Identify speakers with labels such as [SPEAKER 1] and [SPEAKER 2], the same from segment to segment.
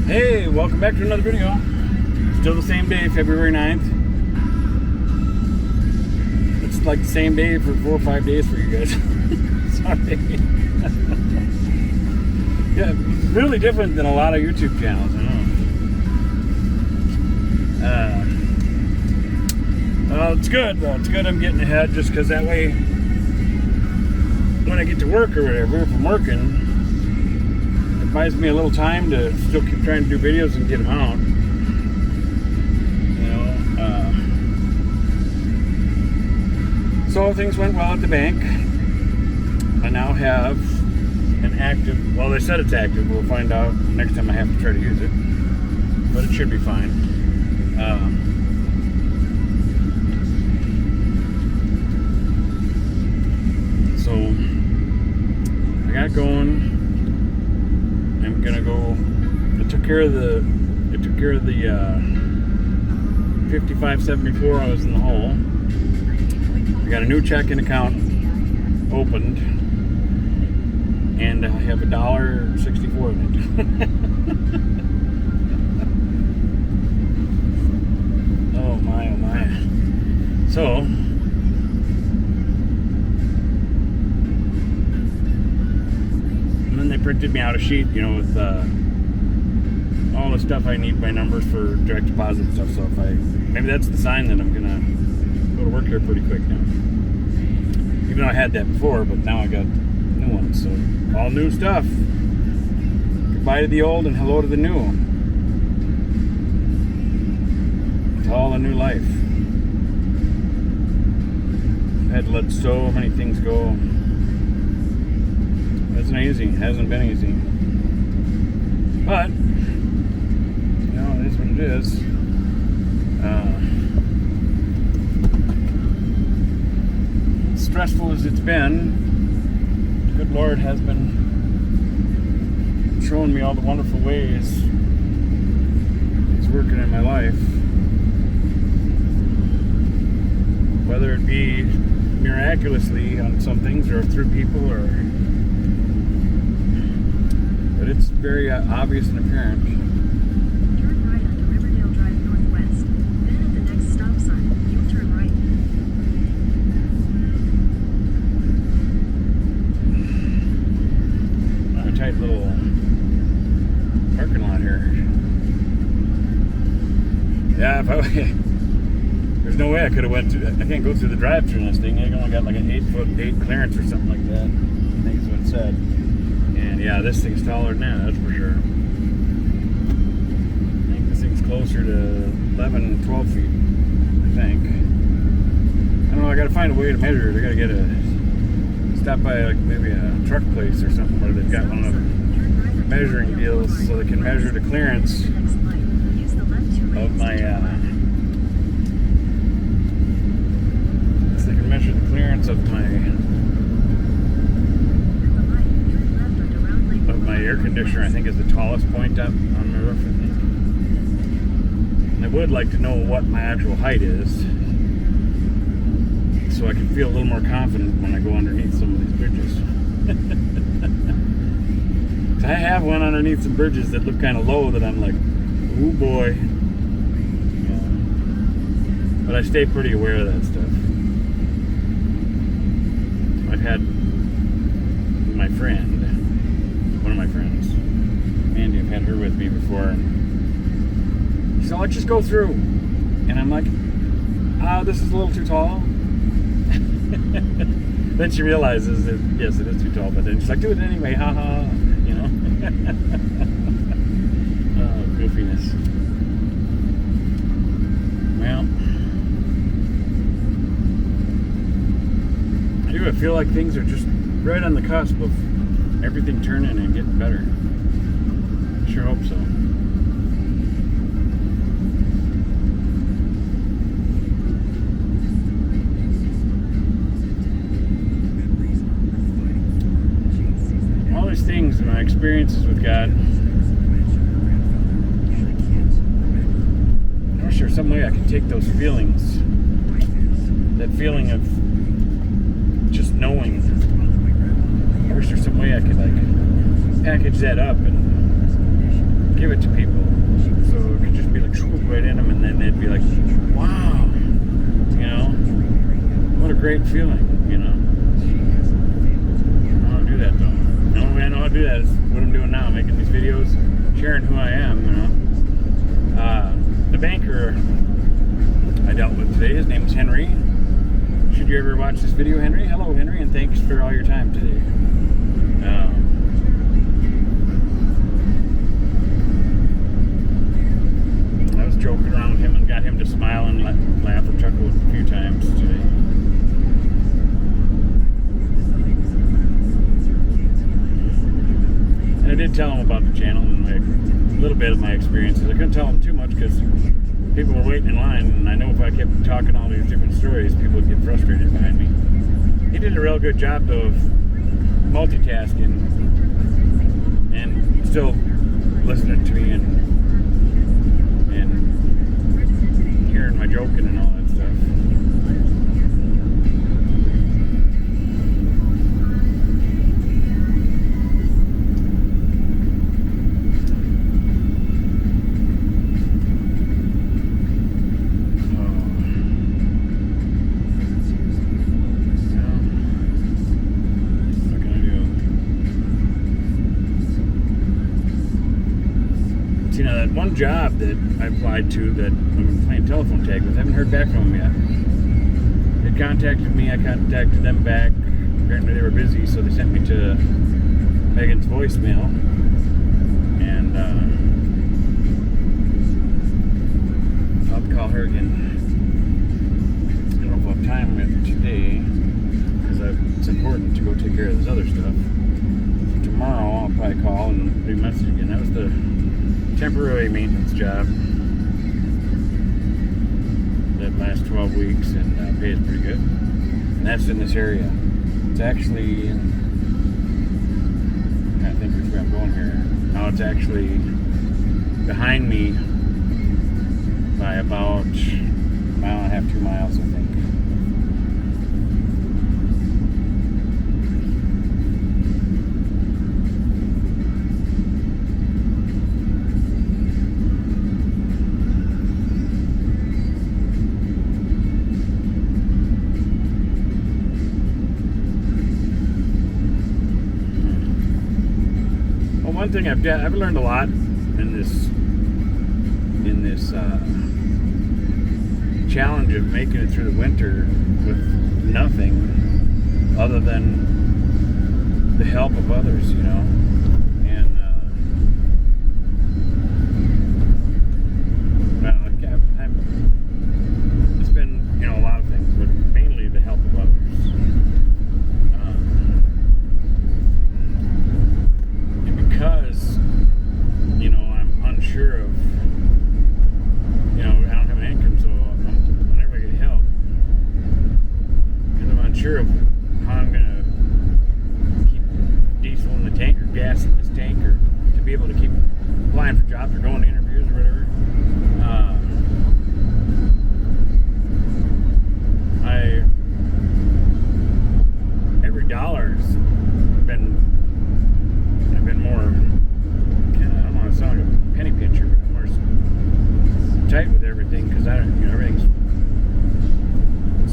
[SPEAKER 1] Hey, welcome back to another video. Still the same day, February 9th. It's like the same day for 4 or 5 days for you guys. Sorry. Yeah, really different than a lot of YouTube channels, I know. Well, it's good though. It's good I'm getting ahead just because that way when I get to work or whatever, if I'm working, it buys me a little time to still keep trying to do videos and get them out. So things went well at the bank. I now have an active, well, they said it's active. We'll find out next time I have to try to use it, but it should be fine. So I got going. I'm gonna go. I took care of the 5574. I was in the hole. I got a new checking account opened, and I have $1.64 in it. Oh my! So. And then they printed me out a sheet, with all the stuff I need by numbers for direct deposit and stuff. So maybe that's the sign that I'm gonna go to work here pretty quick now. Even though I had that before, but now I got new ones. So all new stuff. Goodbye to the old and hello to the new. It's all a new life. I've had to let so many things go. It's not easy. It hasn't been easy. But, it is what it is. Stressful as it's been, the good Lord has been showing me all the wonderful ways He's working in my life. Whether it be miraculously on some things or through people but it's very obvious and apparent.
[SPEAKER 2] Turn right onto Riverdale Drive Northwest. Then at the next stop sign, you'll turn right.
[SPEAKER 1] A tight little parking lot here. Yeah, there's no way I could have went through. I can't go through the drive-thru in this thing. They only got like an 8'8" clearance or something like that. I think is what it said. And yeah, this thing's taller than that, that's for sure. I think this thing's closer to 11, 12 feet, I think. I don't know, I gotta find a way to measure it. I gotta stop by like maybe a truck place or something where they've got one of the measuring deals so they can measure the clearance of my, so they can measure the clearance of my air conditioner. I think is the tallest point up on the roof, I think. And I would like to know what my actual height is so I can feel a little more confident when I go underneath some of these bridges. I have one underneath some bridges that look kind of low that I'm like, oh boy. But I stay pretty aware of that stuff. I've had my friend, one of my friends, Mandy, I've had her with me before, and she said, let's just go through. And I'm like, this is a little too tall. Then she realizes that, yes, it is too tall, but then she's like, do it anyway, haha, Oh, goofiness. Well, I feel like things are just right on the cusp of everything turning and getting better. I sure hope so. All these things, my experiences with God, I wish there was some way I could take those feelings, that feeling of just knowing. I wish there's some way I could package that up and give it to people great feeling, you know. I don't know how to do that though. The only way I know how to do that is what I'm doing now, making these videos, sharing who I am, you know. The banker I dealt with today, his name was Henry. Should you ever watch this video, Henry? Hello, Henry, and thanks for all your time today. I was joking around with him and got him to smile and laugh or chuckle a few times today. And I did tell him about the channel and a little bit of my experiences. I couldn't tell him too much because people were waiting in line, and I know if I kept talking all these different stories, people would get frustrated behind me. He did a real good job, though, of multitasking and still listening to me and hearing my joking and all that stuff. You know, that one job that I applied to that I'm playing telephone tag with, I haven't heard back from them yet. They contacted me, I contacted them back. Apparently they were busy, so they sent me to Megan's voicemail. And I'll call her again. I don't know if I'll have time with today, because it's important to go take care of this other stuff. So tomorrow I'll probably call and leave a message again. That was the temporary maintenance job that lasts 12 weeks and pays pretty good, and that's in this area. It's actually I think which way I'm going here. Now it's actually behind me by about a mile and a half, 2 miles, I think. One thing I've learned a lot in this challenge of making it through the winter with nothing other than the help of others, you know. And it's been, you know, a lot of things, but mainly the help of others. Because, you know, I'm unsure of, you know, I don't have an income, so I'm never going to get help. Because I'm unsure of how I'm going to keep diesel in the tank or gas in this tank, or to be able to keep applying for jobs or going to interviews or whatever. Every dollar's been more, I don't want to sound like a penny pincher, but I'm more tight with everything because everything's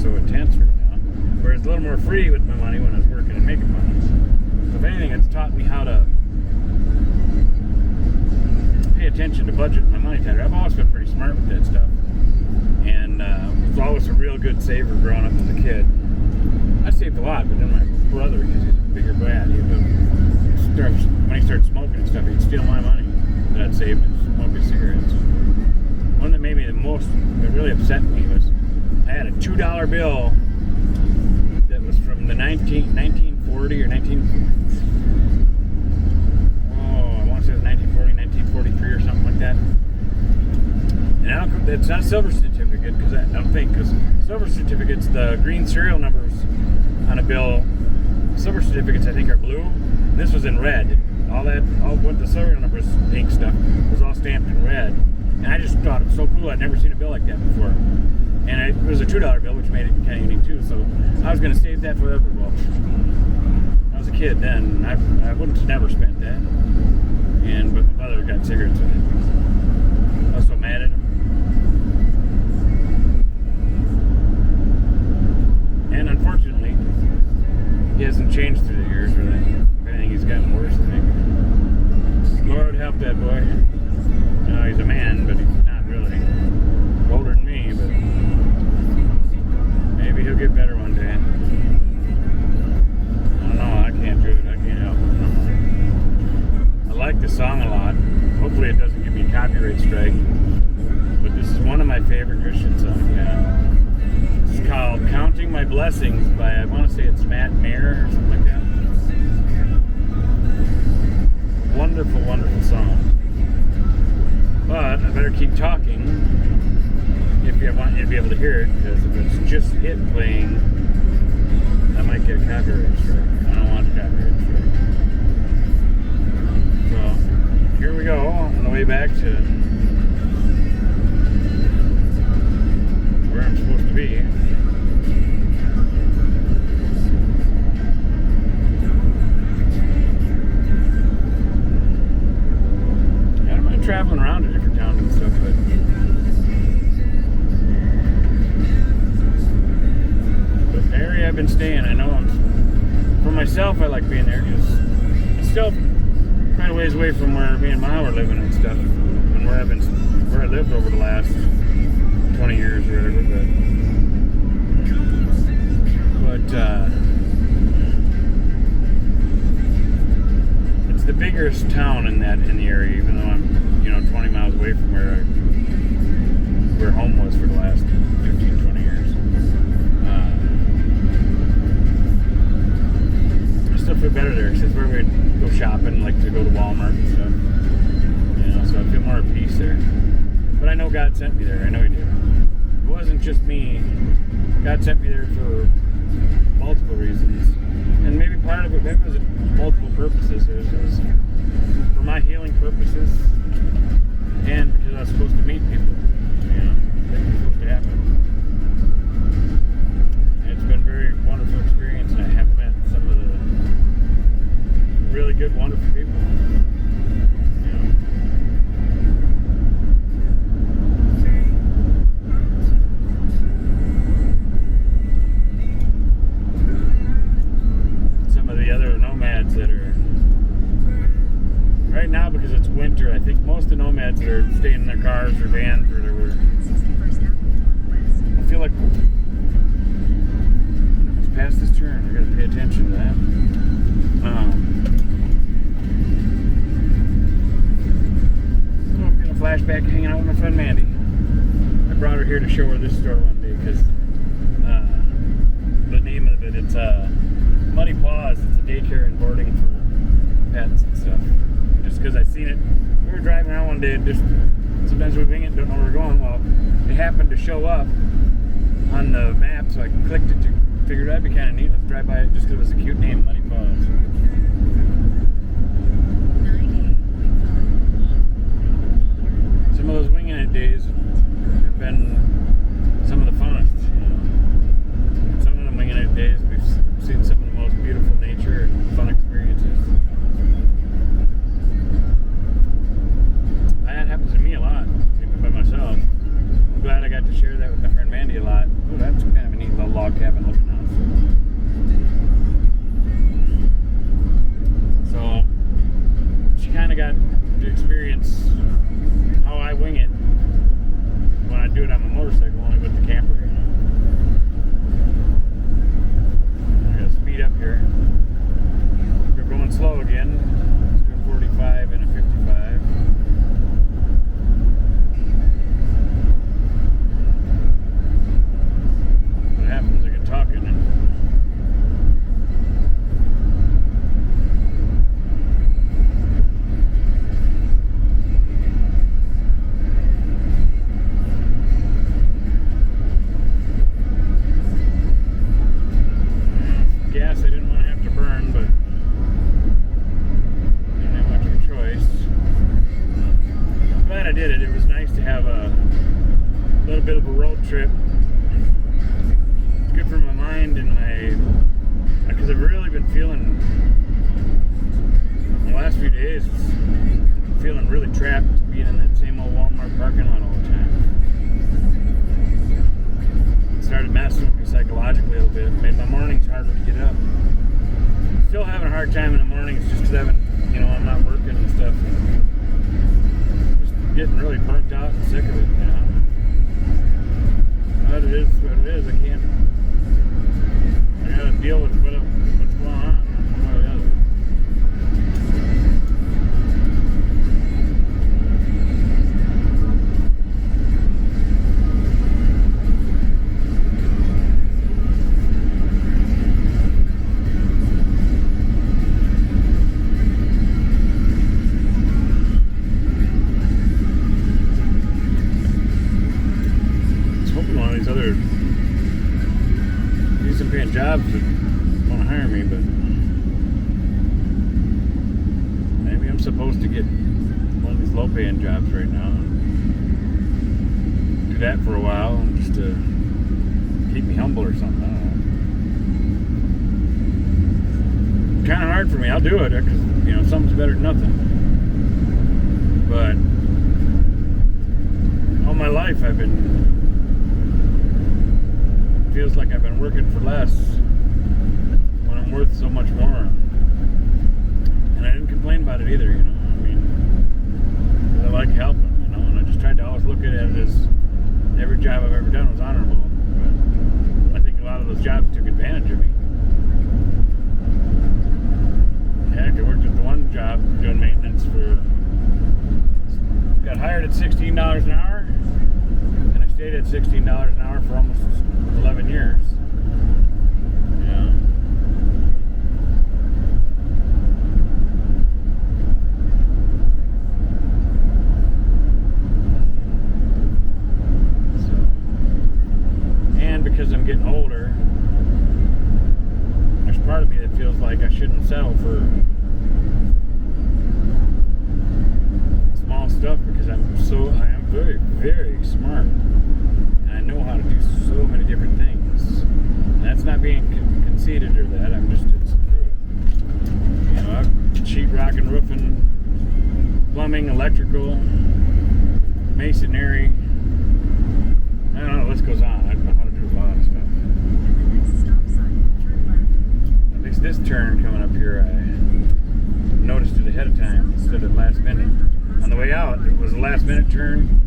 [SPEAKER 1] so intense right now. Whereas a little more free with my money when I was working and making money. So if anything, it's taught me how to pay attention to budget my money tighter. I've always been pretty smart with that stuff, and was always a real good saver growing up as a kid. I saved a lot, but then my brother, because he's a bigger brat, when he started smoking and stuff, he'd steal my money that I'd saved and smoke his cigarettes. One that made me the most, that really upset me, was I had a $2 bill that was from the 1940 or I want to say it was 1940, 1943 or something like that. And it's not a silver certificate, because silver certificates, the green serial numbers on a bill, silver certificates I think are blue. This was in red. All what the serial numbers ink stuff was all stamped in red. And I just thought it was so cool. I'd never seen a bill like that before. And it was a $2 bill, which made it kind of unique too. So I was going to save that forever. Well, I was a kid then. I wouldn't have never spent that. But my brother got cigarettes with it. I was so mad at him. And boy. No, he's a man, but he's not really. Older than me, but maybe he'll get better one day. I don't know. I can't do it. I can't help it. I like the song a lot. Hopefully it doesn't give me a copyright strike. But this is one of my favorite Christian songs. Yeah. It's called "Counting My Blessings" by, I want to say it's Matt Mayer or something like that. Wonderful, wonderful song. But I better keep talking if I want you to be able to hear it, because if it's just it playing, I might get a copyright strike. I don't want a copyright strike. So here we go on the way back to where I'm supposed to be. Traveling around to different towns and stuff, but the area I've been staying, I know for myself, I like being there because it's still quite a ways away from where me and Ma were living and stuff, and where I lived over the last 20 years or whatever. But it's the biggest town in the area, even though I'm 20 miles away from where home was for the last 15, 20 years. I still feel better there, because it's where we'd go shopping, like to go to Walmart and stuff. So I feel more at peace there. But I know God sent me there. I know He did. It wasn't just me. God sent me there for multiple reasons. And maybe part of it, maybe it was multiple purposes. It was for my healing purposes, and because I was supposed to meet people, things were supposed to happen. And it's been a very wonderful experience, and I have met some of the really good, wonderful people. Some of the other nomads that are right now, because it's winter, I think most of the nomads that are staying in their cars or vans or whatever, I feel like it's past this turn. I gotta pay attention to that. I'm getting a flashback hanging out with my friend Mandy. I brought her here to show her this store one day because the name of it, it's Muddy Paws. It's a daycare and boarding for pets and stuff. Just because I seen it, we were driving around one day and just sometimes we wing it, don't know where we're going. Well, it happened to show up on the map, so I clicked it to figure that'd be kind of neat. Let's drive by it just because it was a cute name, Muddy Paws. Some of those winging it days have been some of the funnest. Some of the winging it days we've seen some of the most beautiful nature and fun experiences. That happens to me a lot, even by myself. I'm glad I got to share that with my friend Mandy a lot. Oh, that's kind of a neat little log cabin looking house. So she kind of got to experience how I wing it when I do it on my motorcycle, only with the camper. I gotta speed up here. We're going slow again. Doing 45 and a 55. What happens? I get talking and gas I didn't want to have to burn, but I didn't have much of a choice. I'm glad I did it. It was nice to have a little bit of a road trip. It's good for my mind and because I've really been feeling the last few days, feeling really trapped being in that same old Walmart parking lot all the time. It started messing with me psychologically a little bit. It made my mornings harder to get up. Still having a hard time in the mornings just because I'm not working and stuff. getting really burnt out and sick of it, you know. But it is what it is. I gotta deal with what's going on one way or the other. Other decent paying jobs that want to hire me, but maybe I'm supposed to get one of these low paying jobs right now and do that for a while and just to keep me humble or something. I don't know. Kind of hard for me. I'll do it because something's better than nothing. But all my life I've been. Feels like I've been working for less when I'm worth so much more. And I didn't complain about it either, I mean, 'cause I like helping, and I just tried to always look at it as every job I've ever done was honorable. But I think a lot of those jobs took advantage of me. Heck, I worked at the one job doing maintenance got hired at $16 an hour, and I stayed at $16 an hour for almost 11 years. Yeah. So, and because I'm getting older, there's part of me that feels like I shouldn't settle for small stuff because I am very, very smart. I know how to do so many different things. And that's not being conceited or that. I'm just, it's true. I've sheetrock and roofing, plumbing, electrical, masonry. I don't know, the list goes on. I know how to do a lot of stuff.
[SPEAKER 2] At the next stop sign, turn left.
[SPEAKER 1] At least this turn coming up here, I noticed it ahead of time instead of last minute. On the way out, it was a last minute turn.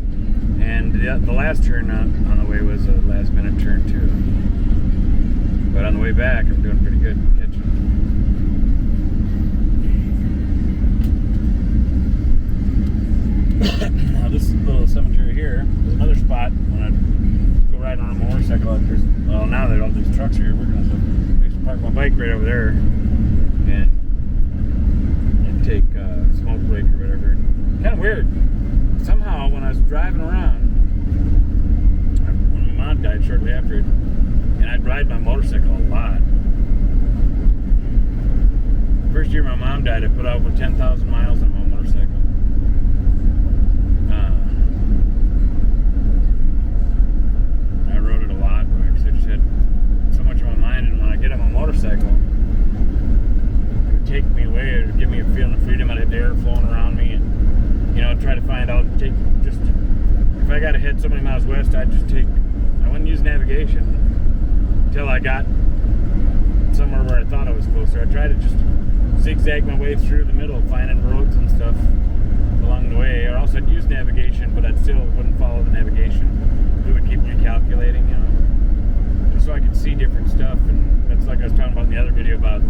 [SPEAKER 1] And the last turn on the way was a last minute turn too. But on the way back, I'm doing pretty good catching. Now this little cemetery here is another spot when I go riding on a motorcycle. Now that all these trucks are here, we're going to park my bike right over there and take a smoke break or whatever. Kind of weird. Somehow, when I was driving around, when my mom died shortly after it, and I'd ride my motorcycle a lot. First year my mom died, I put out over 10,000 miles on my motorcycle. I rode it a lot because I just had so much on my mind, and when I get on my motorcycle, it would take me away, it would give me a feeling of freedom. I'd have air flowing around me, and try to find out, if I got to head so many miles west, I wouldn't use navigation until I got somewhere where I thought I was closer. I tried to just zigzag my way through the middle, finding roads and stuff along the way, or else I'd use navigation, but I still wouldn't follow the navigation. It would keep recalculating, just so I could see different stuff. And that's like I was talking about in the other video about